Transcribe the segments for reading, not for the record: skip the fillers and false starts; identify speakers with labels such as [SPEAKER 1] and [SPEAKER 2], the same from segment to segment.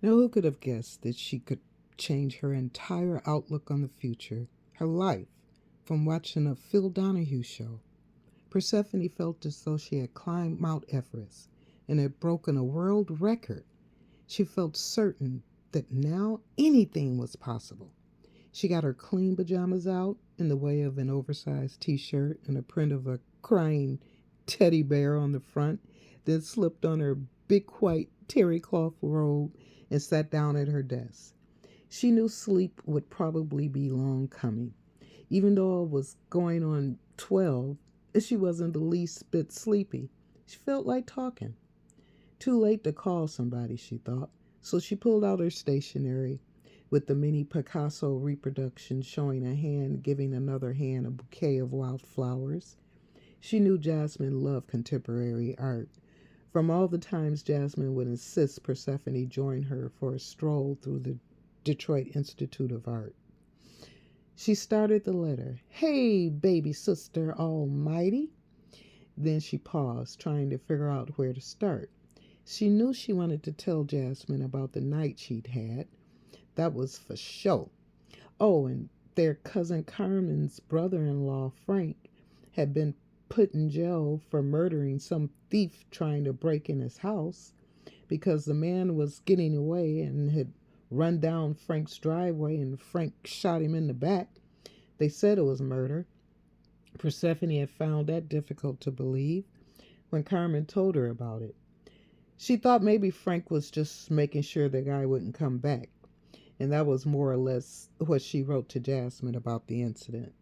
[SPEAKER 1] Now, who could have guessed that she could change her entire outlook on the future, her life, from watching a Phil Donahue show? Persephone felt as though she had climbed Mount Everest and had broken a world record. She felt certain that now anything was possible. She got her clean pajamas out in the way of an oversized t shirt and a print of a crying teddy bear on the front, then slipped on her big white terry cloth robe and sat down at her desk. She knew sleep would probably be long coming. Even though it was going on 12, she wasn't the least bit sleepy. She felt like talking. Too late to call somebody, she thought, so she pulled out her stationery with the mini Picasso reproduction showing a hand giving another hand a bouquet of wildflowers. She knew Jasmine loved contemporary art. From all the times Jasmine would insist Persephone join her for a stroll through the Detroit Institute of Art. She started the letter, "Hey, baby sister almighty." Then she paused, trying to figure out where to start. She knew she wanted to tell Jasmine about the night she'd had. That was for sure. Oh, and their cousin Carmen's brother in law, Frank, had been put in jail for murdering some thief trying to break in his house because the man was getting away and had run down Frank's driveway and Frank shot him in the back. They said it was murder. Persephone had found that difficult to believe when Carmen told her about it. She thought maybe Frank was just making sure the guy wouldn't come back, and that was more or less what she wrote to Jasmine about the incident.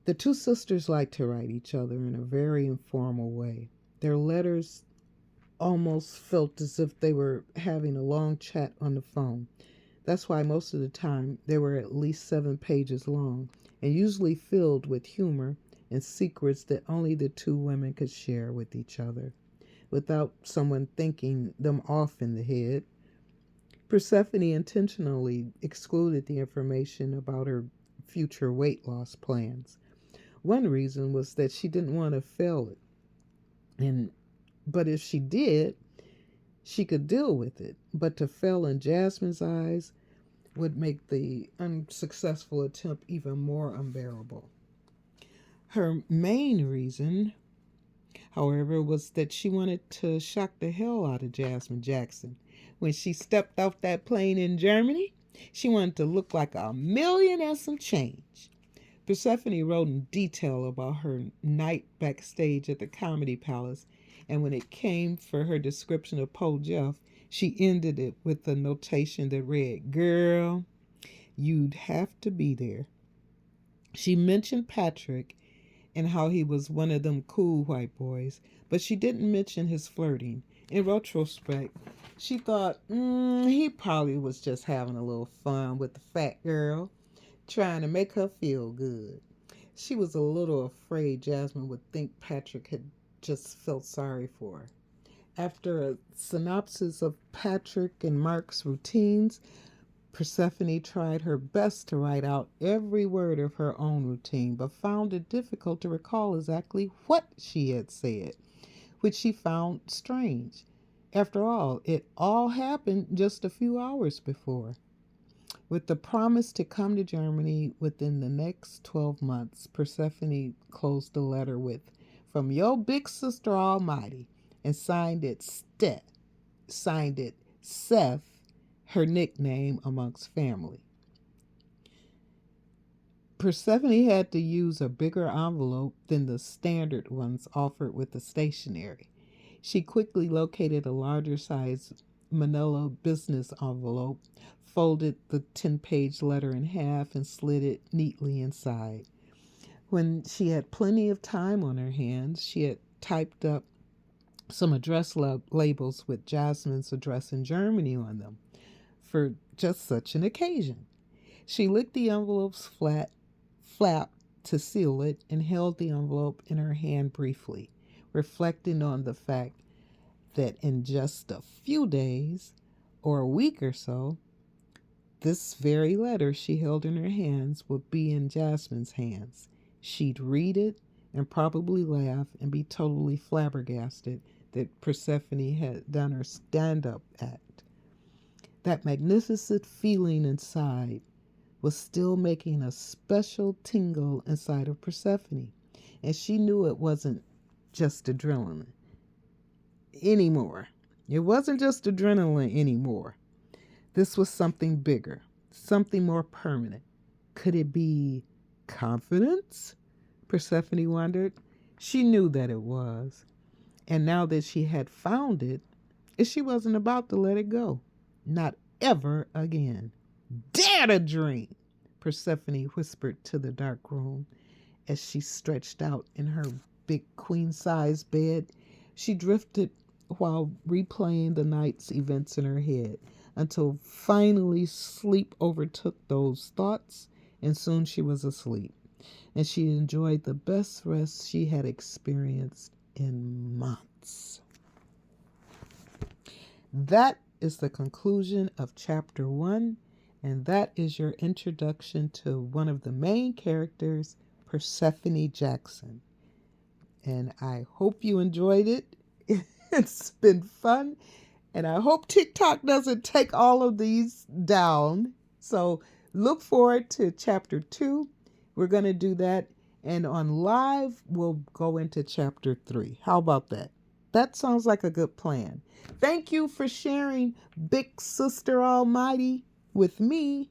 [SPEAKER 1] The two sisters liked to write each other in a very informal way. Their letters almost felt as if they were having a long chat on the phone. That's why most of the time they were at least 7 pages long and usually filled with humor and secrets that only the two women could share with each other without someone thinking them off in the head. Persephone intentionally excluded the information about her future weight loss plans. One reason was that she didn't want to fail it. And but if she did, she could deal with it. But to fail in Jasmine's eyes would make the unsuccessful attempt even more unbearable. Her main reason, however, was that she wanted to shock the hell out of Jasmine Jackson. When she stepped off that plane in Germany, she wanted to look like a million and some change. Persephone wrote in detail about her night backstage at the Comedy Palace, and when it came for her description of Po Jeff, she ended it with a notation that read, "Girl, you'd have to be there." She mentioned Patrick and how he was one of them cool white boys, but she didn't mention his flirting. In retrospect, she thought he probably was just having a little fun with the fat girl, trying to make her feel good. She was a little afraid Jasmine would think Patrick had just felt sorry for her. After a synopsis of Patrick and Mark's routines, Persephone tried her best to write out every word of her own routine, but found it difficult to recall exactly what she had said, which she found strange. After all, it all happened just a few hours before. With the promise to come to Germany within the next 12 months, Persephone closed the letter with, "From your big sister Almighty," and signed it Seth, her nickname amongst family. Persephone had to use a bigger envelope than the standard ones offered with the stationery. She quickly located a larger size manila business envelope, folded the 10-page letter in half, and slid it neatly inside. When she had plenty of time on her hands, she had typed up some address labels with Jasmine's address in Germany on them for just such an occasion. She licked the envelope's flap to seal it and held the envelope in her hand briefly, reflecting on the fact that in just a few days or a week or so, this very letter she held in her hands would be in Jasmine's hands. She'd read it and probably laugh and be totally flabbergasted that Persephone had done her stand up act. That magnificent feeling inside was still making a special tingle inside of Persephone. And she knew it wasn't just adrenaline anymore. It wasn't just adrenaline anymore. This was something bigger, something more permanent. Could it be confidence? Persephone wondered. She knew that it was. And now that she had found it, she wasn't about to let it go. Not ever again. Dare to dream, Persephone whispered to the dark room as she stretched out in her big queen-sized bed. She drifted while replaying the night's events in her head until finally sleep overtook those thoughts, and soon she was asleep. And she enjoyed the best rest she had experienced in months. That is the conclusion of chapter 1, and that is your introduction to one of the main characters, Persephone Jackson. And I hope you enjoyed it. It's been fun, and I hope TikTok doesn't take all of these down. So look forward to chapter 2. We're going to do that. And on live, we'll go into chapter 3. How about that? That sounds like a good plan. Thank you for sharing Big Sister Almighty with me.